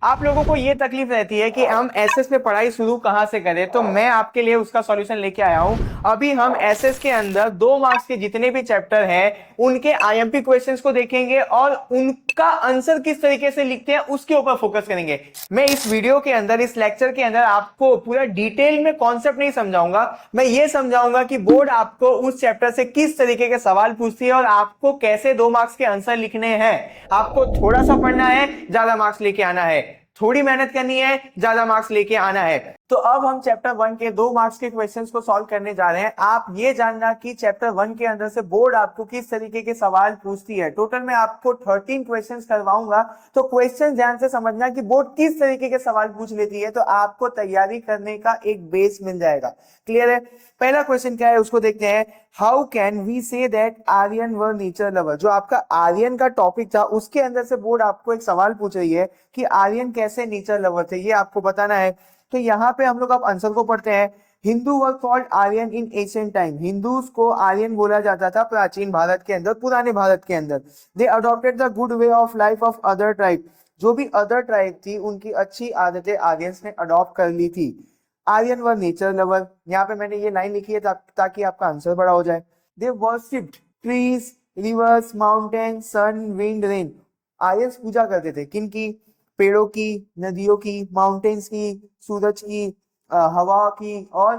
आप लोगों को ये तकलीफ रहती है कि हम एसएस में पढ़ाई शुरू कहाँ से करें, तो मैं आपके लिए उसका सॉल्यूशन लेके आया हूँ। अभी हम एसएस के अंदर 2 मार्क्स के जितने भी चैप्टर हैं उनके आईएमपी क्वेश्चंस को देखेंगे और उनका आंसर किस तरीके से लिखते हैं उसके ऊपर फोकस करेंगे। मैं इस वीडियो के अंदर, इस लेक्चर के अंदर आपको पूरा डिटेल में कॉन्सेप्ट नहीं समझाऊंगा। मैं ये समझाऊंगा कि बोर्ड आपको उस चैप्टर से किस तरीके के सवाल पूछती है और आपको कैसे 2 मार्क्स के आंसर लिखने हैं। आपको थोड़ा सा पढ़ना है, ज्यादा मार्क्स लेके आना है। थोड़ी मेहनत करनी है, ज्यादा मार्क्स लेके आना है। तो अब हम चैप्टर 1 के 2 मार्क्स के क्वेश्चंस को सॉल्व करने जा रहे हैं। आप ये जानना कि चैप्टर 1 के अंदर से बोर्ड आपको किस तरीके के सवाल पूछती है। टोटल मैं आपको 13 क्वेश्चंस करवाऊंगा, तो क्वेश्चन ध्यान से समझना कि बोर्ड किस तरीके के सवाल पूछ लेती है, तो आपको तैयारी करने का एक बेस मिल जाएगा। क्लियर है? पहला क्वेश्चन क्या है उसको देखते हैं। How can we say that Aryan were nature lover. जो आपका आर्यन का टॉपिक था उसके अंदर से बोर्ड आपको एक सवाल पूछ रही है कि आर्यन कैसे नेचर लवर थे, ये आपको बताना है। तो यहाँ पे हम लोग अब आंसर को पढ़ते हैं। Hindu were called Aryan in ancient time. Hindus को आर्यन बोला जाता था प्राचीन भारत के अंदर, पुराने भारत के अंदर। They adopted the good way of life of other tribe. जो भी अदर ट्राइब थी उनकी अच्छी आदतें आर्यंस ने अडॉप्ट कर ली थी। Aryan were nature lover. यहाँ पे मैंने ये लाइन लिखी है ताकि आपका आंसर बड़ा हो जाए। दे वर्शिप्ड ट्रीज, रिवर्स, माउंटेन, सन, विंड, रेन। आर्यंस पूजा करते थे किनकी? पेड़ों की, नदियों की, माउंटेन्स की, सूरज की, हवा की और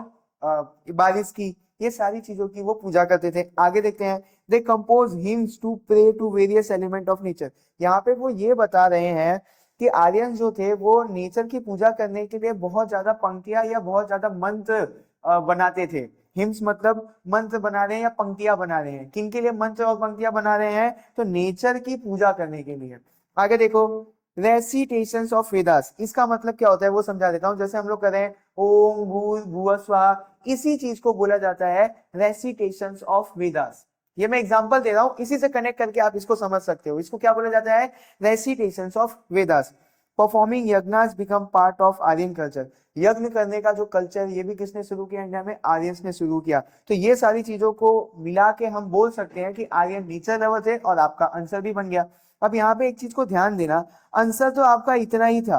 बारिश की। ये सारी चीजों की वो पूजा करते थे। आगे देखते हैं। They compose hymns to pray to various element of nature. यहाँ पे वो ये बता रहे हैं कि आर्यन जो थे वो नेचर की पूजा करने के लिए बहुत ज्यादा पंक्तियां या बहुत ज्यादा मंत्र बनाते थे। हिम्स मतलब मंत्र बना रहे हैं या पंक्तियां बना रहे हैं। किन के लिए मंत्र और पंक्तियां बना रहे हैं? तो नेचर की पूजा करने के लिए। आगे देखो। रेसिटेशंस ऑफ वेदास, इसका मतलब क्या होता है वो समझा देता हूं। जैसे हम लोग कर रहे हैं ओम भूर भुवः स्वः, इसी चीज को बोला जाता है रेसिटेशंस ऑफ वेदास। ये मैं एग्जांपल दे रहा हूं, इसी से कनेक्ट करके आप इसको समझ सकते हो। इसको क्या बोला जाता है? Recitations of Vedas. Performing yajnas become part of Aryan culture. यज्ञ करने का जो कल्चर, ये भी किसने शुरू किया? इंडिया में आर्यंस ने शुरू किया। तो ये सारी चीजों को मिला के हम बोल सकते हैं कि आर्यन नेचर लवर थे और आपका आंसर भी बन गया। अब यहाँ पे एक चीज को ध्यान देना, आंसर तो आपका इतना ही था,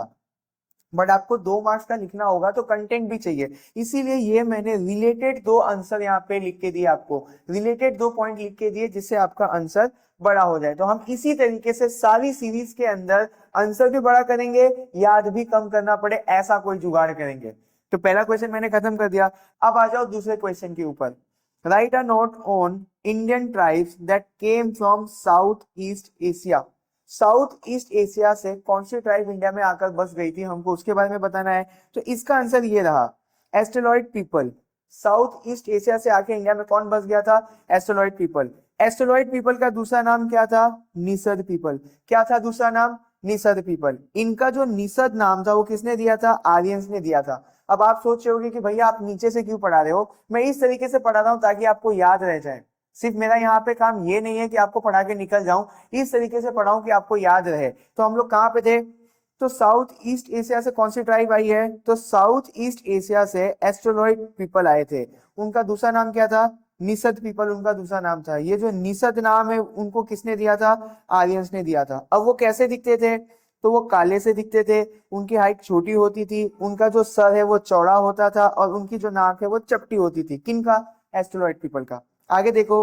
बट आपको 2 मार्क्स का लिखना होगा तो कंटेंट भी चाहिए। इसीलिए ये मैंने रिलेटेड 2 आंसर यहाँ पे लिख के दिए आपको, रिलेटेड 2 पॉइंट लिख के दिए जिससे आपका आंसर बड़ा हो जाए। तो हम इसी तरीके से सारी सीरीज के अंदर आंसर भी बड़ा करेंगे, याद भी कम करना पड़े ऐसा कोई जुगाड़ करेंगे। तो पहला क्वेश्चन मैंने खत्म कर दिया। अब आ जाओ दूसरे क्वेश्चन के ऊपर। Right a note on Indian tribes that came from South East Asia. South East Asia से कौन सी ट्राइब इंडिया में आकर बस गई थी, हमको उसके बारे में बताना है। तो इसका आंसर ये रहा, asteroid people. South East Asia से आके इंडिया में कौन बस गया था? Asteroid people. एस्टेरॉइड पीपल का दूसरा नाम क्या था? निषद पीपल। क्या था दूसरा नाम? निषद पीपल। इनका जो निषद नाम था वो किसने दिया था? आर्यंस ने दिया था। अब आप सोच रहे होगे कि भैया आप नीचे से क्यों पढ़ा रहे हो? मैं इस तरीके से पढ़ा रहा हूं ताकि आपको याद रह जाए। सिर्फ मेरा यहाँ पे काम ये नहीं है कि आपको पढ़ा के निकल जाऊं, इस तरीके से पढ़ाऊं कि आपको याद रहे। तो हम लोग कहाँ पे थे? तो साउथ ईस्ट एशिया से कौन सी ट्राइब आई है? तो साउथ ईस्ट एशिया से एस्ट्रोलॉइड पीपल आए थे। उनका दूसरा नाम क्या था? निषद पीपल उनका दूसरा नाम था। ये जो निषद नाम है उनको किसने दिया था? आर्यंस ने दिया था। अब वो कैसे दिखते थे? तो वो काले से दिखते थे, उनकी हाइट छोटी होती थी, उनका जो सर है वो चौड़ा होता था और उनकी जो नाक है वो चपटी होती थी। किनका? एस्ट्रोलॉइड पीपल का। आगे देखो।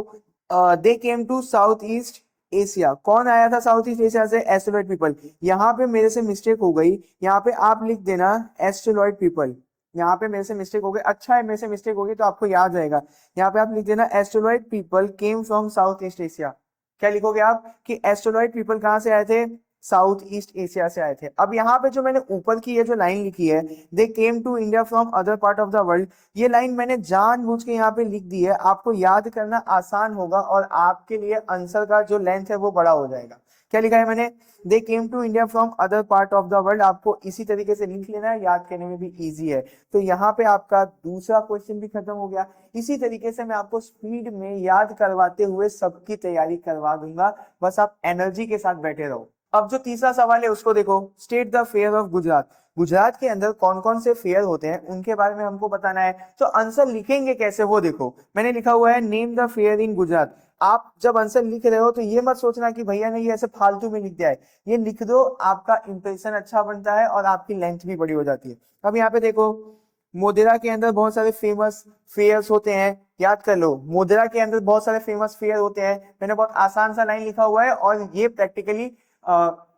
They came to South East Asia. कौन आया था साउथ ईस्ट एशिया से? Australoid people. यहाँ पे मेरे से मिस्टेक हो गई, यहाँ पे आप लिख देना एस्ट्रोलॉइड पीपल। यहाँ पे मेरे से मिस्टेक हो गई, अच्छा है मेरे से मिस्टेक हो गई तो आपको याद रहेगा। यहाँ पे आप लिख देना Australoid people came from South East Asia. क्या लिखोगे आप? कि एस्ट्रोलॉइड पीपल कहाँ से आए थे? साउथ ईस्ट एशिया से आए थे। अब यहाँ पे जो मैंने ऊपर की ये जो लाइन लिखी है, they came to India from other part of the world, ये लाइन मैंने जानबूझ के यहाँ पे लिख दी है, आपको याद करना आसान होगा और आपके लिए आंसर का जो लेंथ है वो बड़ा हो जाएगा। क्या लिखा है मैंने? They came to India from other part of the world. आपको इसी तरीके से लिख लेना है, याद करने में भी इजी है। तो यहाँ पे आपका दूसरा क्वेश्चन भी खत्म हो गया। इसी तरीके से मैं आपको स्पीड में याद करवाते हुए सबकी तैयारी करवा दूंगा, बस आप एनर्जी के साथ बैठे रहो। अब जो तीसरा सवाल है उसको देखो, state the fair of Gujarat. Gujarat के अंदर कौन कौन से फेयर होते हैं उनके बारे में हमको बताना है। तो आंसर लिखेंगे कैसे वो देखो, मैंने लिखा हुआ है name the fair in Gujarat. आप जब आंसर लिख रहे हो तो ये मत सोचना कि भैया ने ये ऐसे फालतू में लिख दिया है, ये लिख दो, आपका इंप्रेशन अच्छा बनता है और आपकी लेंथ भी बड़ी हो जाती है। अब यहाँ पे देखो, मोटेरा के अंदर बहुत सारे फेमस फेयर्स होते हैं, याद कर लो, मोटेरा के अंदर बहुत सारे फेमस फेयर होते हैं। मैंने बहुत आसान सा लाइन लिखा हुआ है और ये प्रैक्टिकली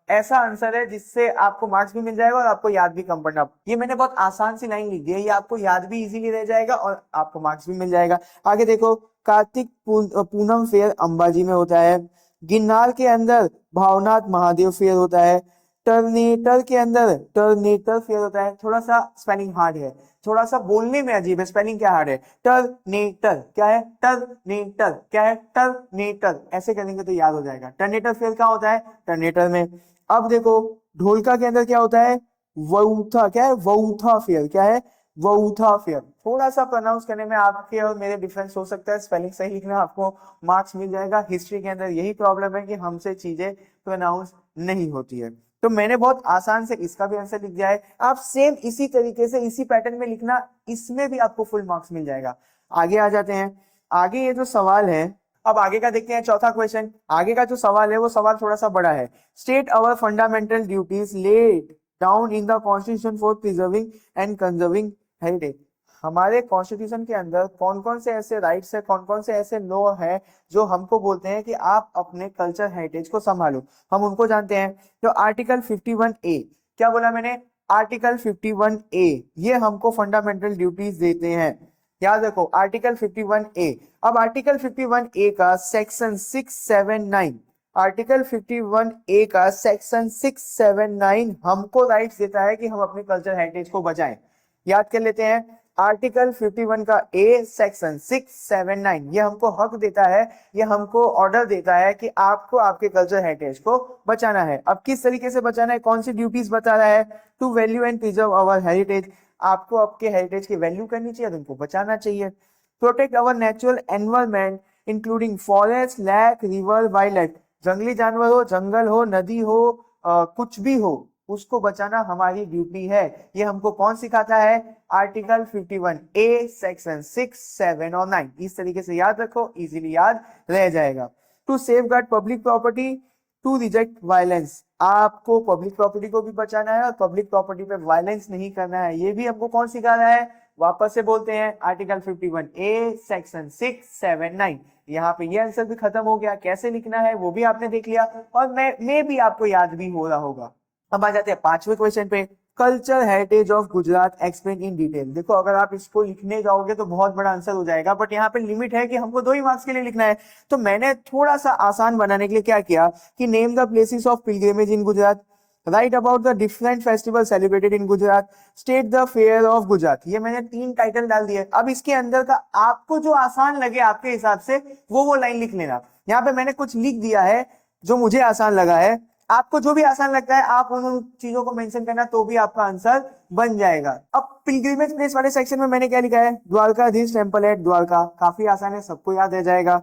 ऐसा आंसर है जिससे आपको मार्क्स भी मिल जाएगा और आपको याद भी कम पड़ना। ये मैंने बहुत आसान सी लाइन लिख दी है, ये आपको याद भी इजीली रह जाएगा और आपको मार्क्स भी मिल जाएगा। आगे देखो, कार्तिक पूनम फेयर अंबाजी में होता है। गिरनार के अंदर भावनाथ महादेव फेयर होता है। टर्नेटर के अंदर टर्नेटर फेयर होता है। थोड़ा सा स्पेलिंग हार्ड है, थोड़ा सा बोलने में अजीब है, स्पेलिंग क्या हार्ड है, टर्नेटर क्या है, टर्नेटर क्या है, टर्नेटर, ऐसे करेंगे तो याद हो जाएगा। टर्नेटर फेयर क्या होता है, टर्नेटर में। अब देखो, ढोलका के अंदर क्या होता है, वऊथा, क्या है, वऊथा फेयर, क्या है, वऊथा फेयर। थोड़ा सा प्रोनाउंस करने में आपके और मेरे डिफरेंस हो सकता है, स्पेलिंग सही लिखना, आपको मार्क्स मिल जाएगा। हिस्ट्री के अंदर यही प्रॉब्लम है कि हमसे चीजें प्रोनाउंस नहीं होती है। तो मैंने बहुत आसान से इसका भी आंसर लिख दिया है, आप सेम इसी तरीके से इसी पैटर्न में लिखना, इसमें भी आपको फुल मार्क्स मिल जाएगा। आगे आ जाते हैं, आगे ये जो सवाल है, अब आगे का देखते हैं, चौथा क्वेश्चन। आगे का जो सवाल है वो सवाल थोड़ा सा बड़ा है। State our fundamental duties laid down in the constitution for preserving and conserving heritage. हमारे कॉन्स्टिट्यूशन के अंदर कौन कौन से ऐसे राइट्स है, कौन कौन से ऐसे लॉ है जो हमको बोलते हैं कि आप अपने कल्चर हेरिटेज को संभालो, हम उनको जानते हैं। तो आर्टिकल 51A, क्या बोला मैंने, आर्टिकल 51A ये हमको फंडामेंटल ड्यूटीज देते हैं, याद रखो आर्टिकल 51A। अब आर्टिकल 51A का सेक्शन 679, आर्टिकल 51A का सेक्शन 679 हमको राइट्स देता है कि हम अपने कल्चर हेरिटेज को बचाएं। याद कर लेते हैं, आर्टिकल 51 का ए सेक्शन 679 ये हमको हक देता है, ये हमको ऑर्डर देता है कि आपको आपके कल्चर हेरिटेज को बचाना है। अब किस तरीके से बचाना है, कौन सी ड्यूटीज बता रहा है, to value and preserve our heritage, आपको आपके हेरिटेज की वैल्यू करनी चाहिए, उनको बचाना चाहिए। Protect our natural environment including forest, lake, river, wild, जंगली जानवर हो, जंगल हो, नदी हो, कुछ भी हो, उसको बचाना हमारी ड्यूटी है। ये हमको कौन सिखाता है, आर्टिकल 51A सेक्शन 6, 7 और 9। इस तरीके से याद रखो, इजीली याद रह जाएगा। To safeguard public property, to reject violence, आपको पब्लिक प्रॉपर्टी को भी बचाना है और पब्लिक प्रॉपर्टी पे वायलेंस नहीं करना है। ये भी हमको कौन सिखा रहा है, वापस से बोलते हैं, आर्टिकल 51A सेक्शन 6, 7, 9। यहाँ पे ये आंसर भी खत्म हो गया, कैसे लिखना है वो भी आपने देख लिया और मैं भी आपको याद भी हो रहा होगा। अब आ जाते हैं पांचवें क्वेश्चन पे, culture heritage of Gujarat explain in detail. देखो अगर आप इसको लिखने जाओगे तो बहुत बड़ा आंसर हो जाएगा, बट यहाँ पे लिमिट है कि हमको 2 ही मार्क्स के लिए लिखना है। तो मैंने थोड़ा सा आसान बनाने के लिए क्या किया कि name the places of pilgrimage in Gujarat, right about the different festival celebrated in Gujarat, state the fair of Gujarat. ये मैंने 3 टाइटल डाल दिए। अब इसके अंदर का आपको जो आसान लगे आपके हिसाब से वो लाइन लिख लेना। यहाँ पे मैंने कुछ लिख दिया है जो मुझे आसान लगा है, आपको जो भी आसान लगता है आप उन चीजों को मेंशन करना, तो भी आपका आंसर बन जाएगा। अब पिलग्रिमेज प्लेस वाले सेक्शन में मैंने क्या लिखा है, द्वारकाधीश टेंपल एट द्वारका, काफी आसान है, सबको याद रह जाएगा।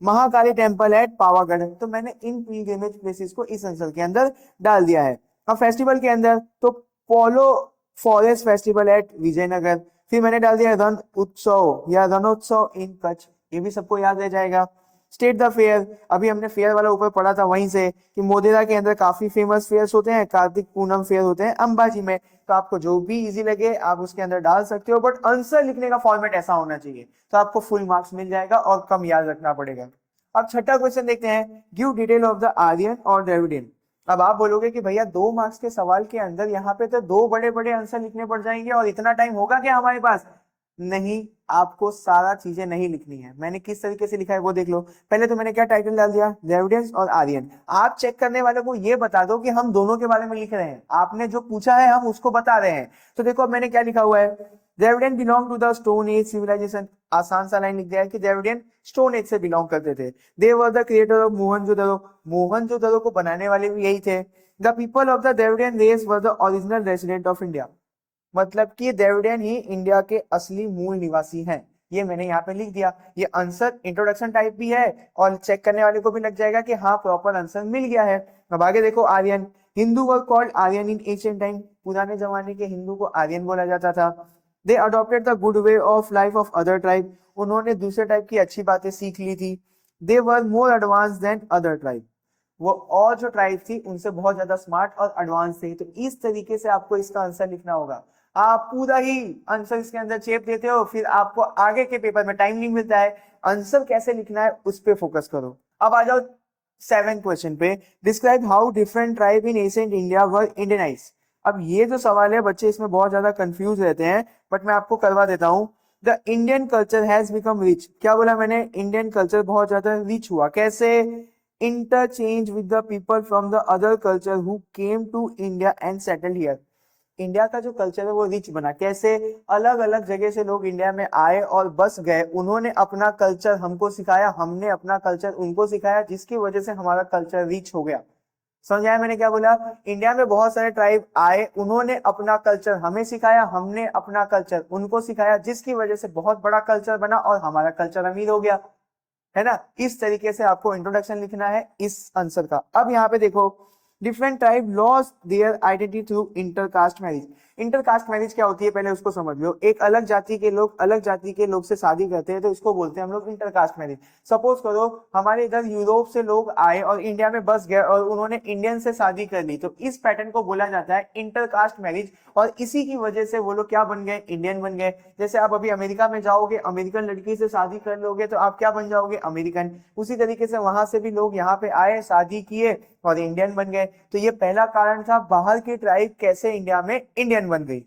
महाकाली टेंपल एट पावागढ़, तो मैंने इन पिलग्रिमेज प्लेसेस को इस आंसर के अंदर डाल दिया है। अब फेस्टिवल के अंदर तो पोलो फॉरेस्ट फेस्टिवल एट विजयनगर, फिर मैंने डाल दिया रण उत्सव या रणोत्सव इन कच्छ, ये भी सबको याद रह जाएगा। स्टेट द फेयर, अभी हमने फेयर वाला ऊपर पढ़ा था वहीं से कि मोटेरा के अंदर काफी फेमस फेयर्स होते हैं, कार्तिक पूनम फेयर होते हैं अंबाजी में। तो आपको जो भी इजी लगे आप उसके अंदर डाल सकते हो, बट आंसर लिखने का फॉर्मेट ऐसा होना चाहिए, तो आपको फुल मार्क्स मिल जाएगा और कम याद रखना पड़ेगा। अब छठा क्वेश्चन देखते हैं, give detail of the Aryan और द्रविडियन। अब आप बोलोगे कि भैया 2 मार्क्स के सवाल के अंदर यहाँ पे तो 2 बड़े बड़े आंसर लिखने पड़ जाएंगे और इतना टाइम होगा क्या हमारे पास। नहीं, आपको सारा चीजें नहीं लिखनी है। मैंने किस तरीके से लिखा है वो देख लो। पहले तो मैंने क्या टाइटल डाल दिया, द्रविडियंस और आर्यन। आप चेक करने वालों को ये बता दो कि हम दोनों के बारे में लिख रहे हैं, आपने जो पूछा है हम उसको बता रहे हैं। तो देखो अब मैंने क्या लिखा हुआ है, Dravidian belong to the stone age civilization, आसान सा लाइन लिख दिया है कि द्रविडियन स्टोन एज से बिलोंग करते थे। They were the creator of Mohenjodaro, Mohenjodaro को बनाने वाले भी यही थे। The people of the Dravidian race were the original resident of India, मतलब कि द्रविडियन ही इंडिया के असली मूल निवासी हैं। ये मैंने यहाँ पे लिख दिया। ये आंसर इंट्रोडक्शन टाइप भी है और चेक करने वाले को भी लग जाएगा कि हाँ प्रॉपर आंसर मिल गया है। अब आगे देखो, Aryan, Hindu were called Aryan in ancient time, पुराने जमाने के हिंदू को आर्यन बोला जाता था। They adopted the good way of life of other tribe, उन्होंने दूसरे टाइप की अच्छी बातें सीख ली थी। They were more advance than other tribe, वो और जो ट्राइब थी उनसे बहुत ज्यादा स्मार्ट और एडवांस थे। तो इस तरीके से आपको इसका आंसर लिखना होगा। आप पूरा ही आंसर इसके अंदर चेप देते हो, फिर आपको आगे के पेपर में टाइम नहीं मिलता है। आंसर कैसे लिखना है उस पर फोकस करो। अब आ जाओ 7 क्वेश्चन पे, describe how different tribe in ancient India were Indianised. अब ये जो सवाल है बच्चे इसमें बहुत ज्यादा कंफ्यूज रहते हैं, बट मैं आपको करवा देता हूं। The Indian culture has become rich, क्या बोला मैंने, इंडियन कल्चर बहुत ज्यादा रिच हुआ, कैसे, interchange with the people from the other culture who came to India and settled here. India का जो कल्चर है वो रिच बना, कैसे, अलग अलग जगह से लोग इंडिया में आए और बस गए, उन्होंने अपना कल्चर हमको सिखाया, हमने अपना कल्चर उनको सिखाया, जिसकी वजह से हमारा कल्चर रिच हो गया। समझाया मैंने क्या बोला, इंडिया में बहुत सारे ट्राइब आए, उन्होंने अपना कल्चर हमें सिखाया, हमने अपना कल्चर उनको सिखाया, जिसकी वजह से बहुत बड़ा कल्चर बना और हमारा कल्चर अमीर हो गया, है ना। इस तरीके से आपको इंट्रोडक्शन लिखना है इस आंसर का। अब यहाँ पे देखो, different tribe lost their identity through intercaste marriage. Intercaste marriage क्या होती है पहले उसको समझ लो। एक अलग जाति के लोग अलग जाति के लोग से शादी करते हैं तो इसको बोलते हैं हम लोग इंटरकास्ट मैरिज। सपोज करो हमारे इधर यूरोप से लोग आए और इंडिया में बस गए और उन्होंने इंडियन से शादी कर ली, तो इस पैटर्न को बोला जाता है इंटरकास्ट मैरिज, और इसी की वजह से वो लोग क्या बन गए, इंडियन बन गए। जैसे आप अभी अमेरिका में जाओगे, अमेरिकन लड़की से शादी कर लोगे तो आप क्या बन जाओगे, अमेरिकन। उसी तरीके से वहां से भी लोग यहाँ पे आए, शादी किए और इंडियन बन गए। तो ये पहला कारण था बाहर की ट्राइब कैसे इंडिया में इंडियन बन गई।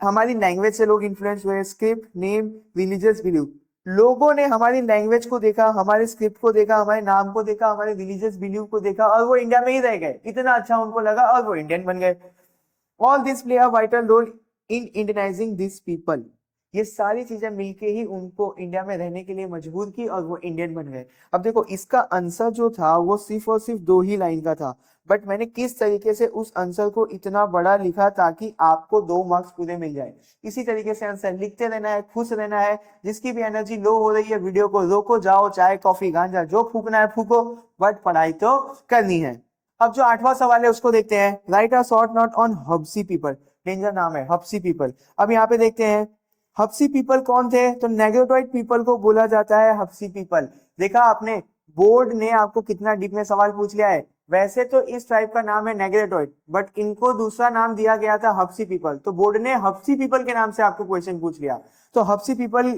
हमारी लैंग्वेज से लोग इन्फ्लुएंस हुए, स्क्रिप्ट, नेम, रिलीजियस बिलीव, लोगों ने हमारी लैंग्वेज को देखा, हमारे स्क्रिप्ट को देखा, हमारे नाम को देखा, हमारे रिलीजियस बिलीव को देखा और वो इंडिया में ही रह गए, इतना अच्छा उनको लगा और वो इंडियन बन गए। All this play a vital role in Indianizing this people, ये सारी चीजें मिलके ही उनको इंडिया में रहने के लिए मजबूर की और वो इंडियन बन गए। अब देखो इसका आंसर जो था वो सिर्फ और सिर्फ 2 ही लाइन का था, बट मैंने किस तरीके से उस आंसर को इतना बड़ा लिखा ताकि आपको 2 मार्क्स पूरे मिल जाए। इसी तरीके से आंसर लिखते रहना है, खुश रहना है। जिसकी भी एनर्जी लो हो रही है वीडियो को रोको, जाओ चाय कॉफी गांजा जो फूकना है फूको, बट पढ़ाई तो करनी है। अब जो 8वां सवाल है उसको देखते हैं। Write a short note on Habshi people, danger नाम है हब्सी पीपल। अब यहाँ पे देखते हैं हब्सी पीपल कौन थे, तो नेग्रोटॉइड पीपल को बोला जाता है हब्सी पीपल। देखा आपने, बोर्ड ने आपको कितना डीप में सवाल पूछ लिया है। वैसे तो इस टाइप का नाम है नेग्रोटॉइड, बट इनको दूसरा नाम दिया गया था हब्सी पीपल, तो बोर्ड ने हब्सी पीपल के नाम से आपको क्वेश्चन पूछ लिया। तो हब्सी पीपल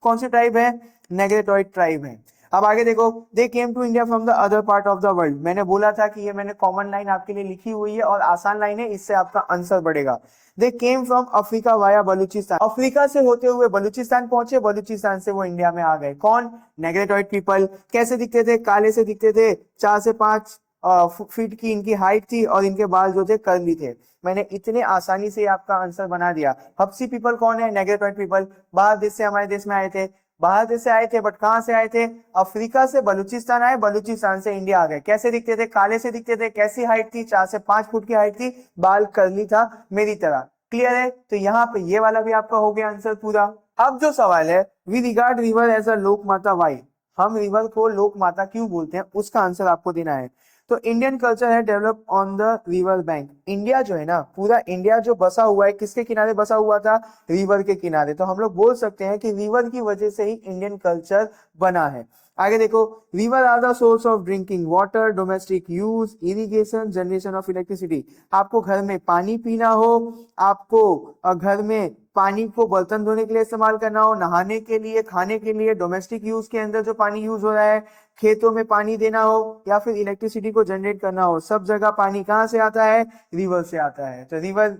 कौन सी ट्राइब है, नेग्रोटॉइड ट्राइब है। अब आगे देखो, they came to India from the other part of the world, मैंने बोला था कि ये मैंने कॉमन लाइन आपके लिए लिखी हुई है और आसान लाइन है, इससे आपका आंसर बढ़ेगा। They came from Africa via Baluchistan, Africa से होते हुए बलूचिस्तान पहुंचे, बलूचिस्तान से वो इंडिया में आ गए। कौन, नेग्रोटॉइड पीपल। कैसे दिखते थे, काले से दिखते थे, 4 से 5 फीट की इनकी हाइट थी और इनके बाल जो थे कर्ली थे। मैंने इतने आसानी से आपका आंसर बना दिया। हब्सी पीपल कौन है, नेग्रोटॉइड पीपल, बाहर देश से हमारे देश में आए थे, बाहर देश से आए थे, बट कहां से आए थे, अफ्रीका से बलूचिस्तान आए, बलूचिस्तान से इंडिया आ गए। कैसे दिखते थे, काले से दिखते थे, कैसी हाइट थी, 4 से 5 फुट की हाइट थी, बाल कर्ली था मेरी तरह। क्लियर है, तो यहाँ पे ये वाला भी आपका हो गया आंसर पूरा। अब जो सवाल है, we regard river as a लोक माता वाई, हम रिवर को लोक माता क्यों बोलते हैं, उसका आंसर आपको देना है। तो इंडियन कल्चर है develop on the river bank, India जो है ना, पूरा इंडिया जो बसा हुआ है किसके किनारे बसा हुआ था, रिवर के किनारे। तो हम लोग बोल सकते हैं कि रिवर की वजह से ही इंडियन कल्चर बना है। आगे देखो, river are the source of drinking water, domestic use, irrigation, generation of electricity. आपको घर में पानी पीना हो, आपको घर में पानी को बर्तन धोने के लिए इस्तेमाल करना हो, नहाने के लिए, खाने के लिए, डोमेस्टिक यूज के अंदर जो पानी यूज हो रहा है, खेतों में पानी देना हो या फिर इलेक्ट्रिसिटी को जनरेट करना हो, सब जगह पानी कहाँ से आता है, रिवर से आता है। तो river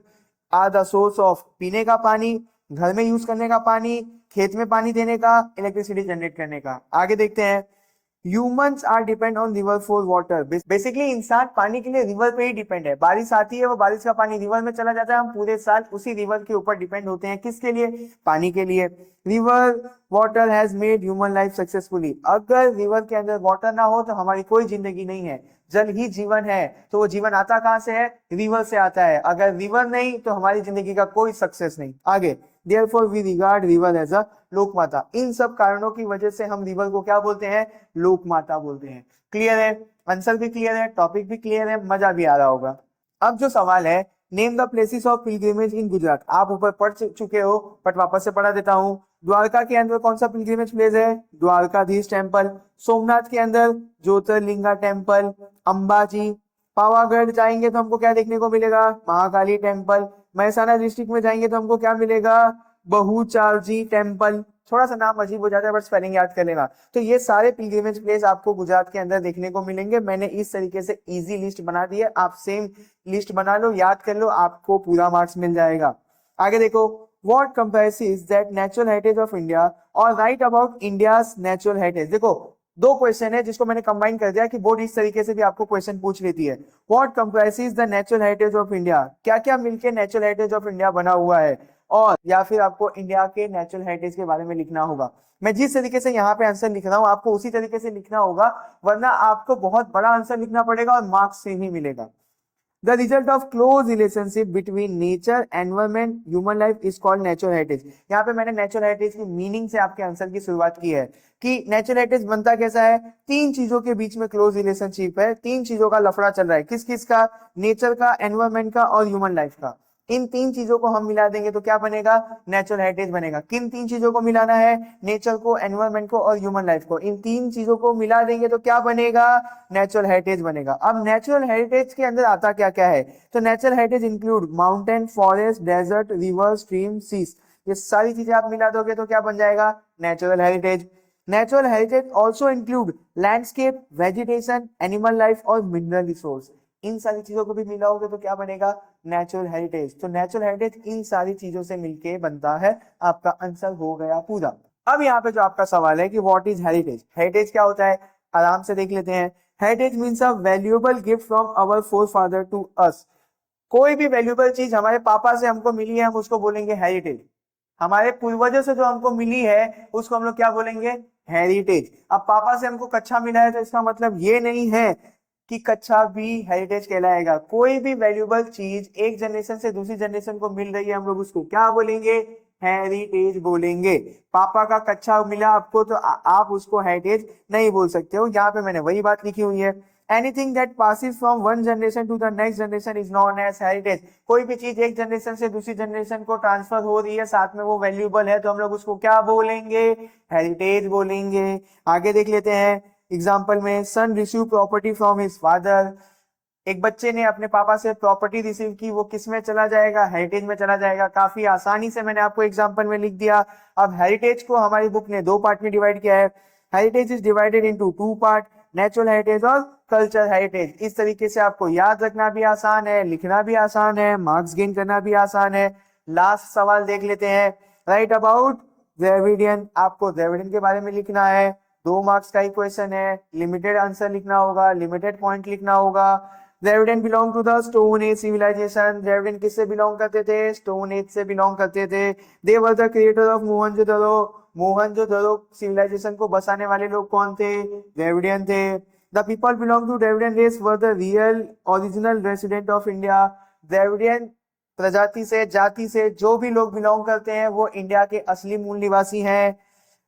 are the source of पीने का पानी, घर में यूज करने का पानी, खेत में पानी देने का, इलेक्ट्रिसिटी जनरेट करने का। आगे देखते हैं, humans are depend on river for water, basically इंसान पानी के लिए रिवर पे ही डिपेंड है। बारिश आती है, वो बारिश का पानी रिवर में चला जाता है, हम पूरे साल उसी रिवर के ऊपर डिपेंड होते हैं। किसके लिए, पानी के लिए। River water has made human life successfully, अगर रिवर के अंदर वाटर ना हो तो हमारी कोई जिंदगी नहीं है। जल ही जीवन है, तो वो जीवन आता कहां से है, रिवर से आता है। अगर रिवर नहीं तो हमारी जिंदगी का कोई सक्सेस नहीं। आगे, Therefore we regard river as a लोक माता, इन सब कारणों की वजह से हम रिवर को क्या बोलते हैं, लोक माता बोलते हैं। क्लियर है। आंसर भी क्लियर है, टॉपिक भी क्लियर है, मजा भी आ रहा होगा। अब जो सवाल है, name the places of pilgrimage in Gujarat, आप ऊपर पढ़ चुके हो बट वापस से पढ़ा देता हूँ। द्वारका के अंदर कौन सा पिलग्रिमेज प्लेस है? द्वारकाधीश टेम्पल। सोमनाथ के अंदर ज्योतिर्लिंगा टेम्पल, अंबाजी। पावागढ़ जाएंगे तो हमको क्या देखने को मिलेगा? महाकाली टेम्पल। महसाना डिस्ट्रिक्ट में जाएंगे तो हमको क्या मिलेगा? बहुचारजी टेम्पल। थोड़ा सा नाम अजीब हो जाता है बट स्पेलिंग याद कर लेना। तो ये सारे पिलग्रिमेज प्लेस आपको गुजरात के अंदर देखने को मिलेंगे। मैंने इस तरीके से इजी लिस्ट बना दी है, आप सेम लिस्ट बना लो, याद कर लो, आपको पूरा मार्क्स मिल जाएगा। आगे देखो, what comprises that natural heritage of India और write about India's natural heritage. देखो दो क्वेश्चन है जिसको मैंने कंबाइन कर दिया कि बोर्ड इस तरीके से भी आपको क्वेश्चन पूछ लेती है। What comprises the natural heritage of India, क्या क्या मिलके नेचुरल हेरिटेज ऑफ इंडिया बना हुआ है, और या फिर आपको इंडिया के नेचुरल हेरिटेज के बारे में लिखना होगा। मैं जिस तरीके से यहाँ पे आंसर लिख रहा हूँ आपको उसी तरीके से लिखना होगा, वरना आपको बहुत बड़ा आंसर लिखना पड़ेगा और मार्क्स सेम ही मिलेगा। The result of close relationship between nature, environment, human life is called natural heritage। यहाँ पे मैंने natural heritage की मीनिंग से आपके आंसर की शुरुआत की है कि natural heritage बनता कैसा है? तीन चीजों के बीच में क्लोज रिलेशनशिप है, तीन चीजों का लफड़ा चल रहा है। किस किस का? नेचर का, एनवायरमेंट का और ह्यूमन लाइफ का। इन तीन चीजों को हम मिला देंगे तो क्या बनेगा? नेचुरल हेरिटेज बनेगा। किन तीन चीजों को मिलाना है? नेचर को, एनवायरमेंट को और ह्यूमन लाइफ को। इन तीन चीजों को मिला देंगे तो क्या बनेगा? नेचुरल हेरिटेज बनेगा। अब नेचुरल हेरिटेज के अंदर आता क्या क्या है? तो natural heritage include mountain, forest, desert, river, stream, seas. ये सारी चीजें आप मिला दोगे तो क्या बन जाएगा? Natural heritage. Natural heritage also include landscape, vegetation, animal life और मिनरल रिसोर्स। इन सारी चीजों को भी मिलाओगे तो क्या बनेगा? Natural heritage. तो नेचुरल हेरिटेज इन सारी चीजों से मिलके बनता है। आपका आंसर हो गया पूरा। अब यहाँ पे जो आपका सवाल है कि व्हाट इज हेरिटेज, हेरिटेज क्या होता है, आराम से देख लेते हैं। Heritage means a valuable gift from our forefather to us. कोई भी वैल्यूएबल चीज हमारे पापा से हमको मिली है हम उसको बोलेंगे हेरिटेज। हमारे पूर्वजों से जो हमको मिली है उसको हम लोग क्या बोलेंगे? हेरिटेज। अब पापा से हमको कच्चा मिला है तो इसका मतलब ये नहीं है कि कच्चा भी हेरिटेज कहलाएगा। कोई भी वैल्यूएबल चीज एक जनरेशन से दूसरी जनरेशन को मिल रही है हम लोग उसको क्या बोलेंगे? हेरिटेज बोलेंगे। पापा का कच्चा मिला आपको तो आप उसको हेरिटेज नहीं बोल सकते हो। यहाँ पे मैंने वही बात लिखी हुई है, anything that passes from one generation to the next generation is known as heritage. कोई भी चीज एक जनरेशन से दूसरी जनरेशन को ट्रांसफर हो रही है, साथ में वो वैल्यूएबल है, तो हम लोग उसको क्या बोलेंगे? हेरिटेज बोलेंगे। आगे देख लेते हैं एग्जाम्पल में, son receive property from his father. एक बच्चे ने अपने पापा से प्रॉपर्टी रिसीव की, वो किस में चला जाएगा? हेरिटेज में चला जाएगा। काफी आसानी से मैंने आपको एग्जाम्पल में लिख दिया। अब हेरिटेज को हमारी बुक ने दो पार्ट में डिवाइड किया है। Heritage is divided into two part, natural heritage और कल्चर हेरिटेज। इस तरीके से आपको याद रखना भी आसान है, लिखना भी आसान है, मार्क्स गेन करना भी आसान है। लास्ट सवाल देख लेते हैं, राइट अबाउट द्रविडियन। आपको द्रविडियन के बारे में लिखना है, 2 मार्क्स का ही क्वेश्चन है, लिमिटेड आंसर लिखना होगा, लिमिटेड पॉइंट लिखना होगा। Dravidian belong to the stone age civilization. Dravidian किससे बिलोंग करते थे? स्टोन एज से बिलोंग करते थे। They were the creator of Mohenjodaro. Mohenjodaro civilization को बसाने वाले लोग कौन थे? द्रविडियन थे। The people belong to Dravidian race were the real original resident of India. Dravidian प्रजाति से, जाति से जो भी लोग बिलोंग करते हैं वो इंडिया के असली मूल निवासी हैं।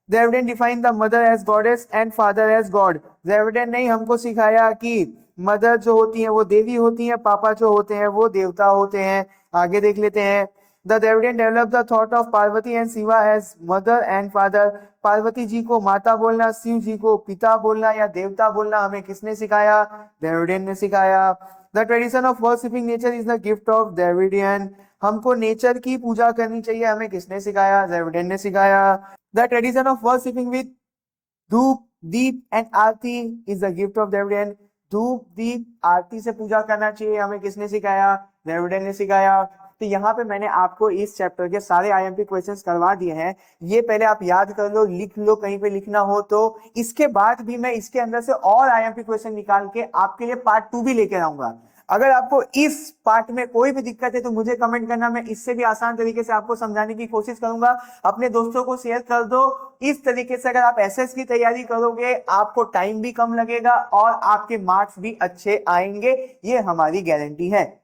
Dravidian define the mother as goddess and father as god. Dravidian ने हमको सिखाया कि मदर जो होती है वो देवी होती है, पापा जो होते हैं वो देवता होते हैं। आगे देख लेते हैं, the Dravidian develop the thought of Parvati and Shiva as mother and father. Parvati ji को माता बोलना, शिव जी को पिता बोलना या देवता बोलना हमें किसने सिखाया? द्रविडियन ने सिखाया। The tradition of worshipping nature is the gift of Dravidian. हमको नेचर की पूजा करनी चाहिए, हमें किसने सिखाया? द्रविडियन ने सिखाया। The tradition of worshipping with dhoop, deep and aarti is the gift of Dravidian. धूप, दीप, आरती से पूजा करना चाहिए, हमें किसने सिखाया? द्रविडियन ने सिखाया। तो यहाँ पे मैंने आपको इस चैप्टर के सारे आईएमपी क्वेश्चंस करवा दिए हैं। ये पहले आप याद कर लो, लिख लो, कहीं पे लिखना हो तो। इसके बाद भी मैं इसके अंदर से और आईएमपी क्वेश्चन निकाल के आपके लिए पार्ट 2 भी लेकर आऊंगा। अगर आपको इस पार्ट में कोई भी दिक्कत है तो मुझे कमेंट करना, मैं इससे भी आसान तरीके से आपको समझाने की कोशिश करूंगा। अपने दोस्तों को शेयर कर दो। इस तरीके से अगर आप एसएस की तैयारी करोगे आपको टाइम भी कम लगेगा और आपके मार्क्स भी अच्छे आएंगे, ये हमारी गारंटी है।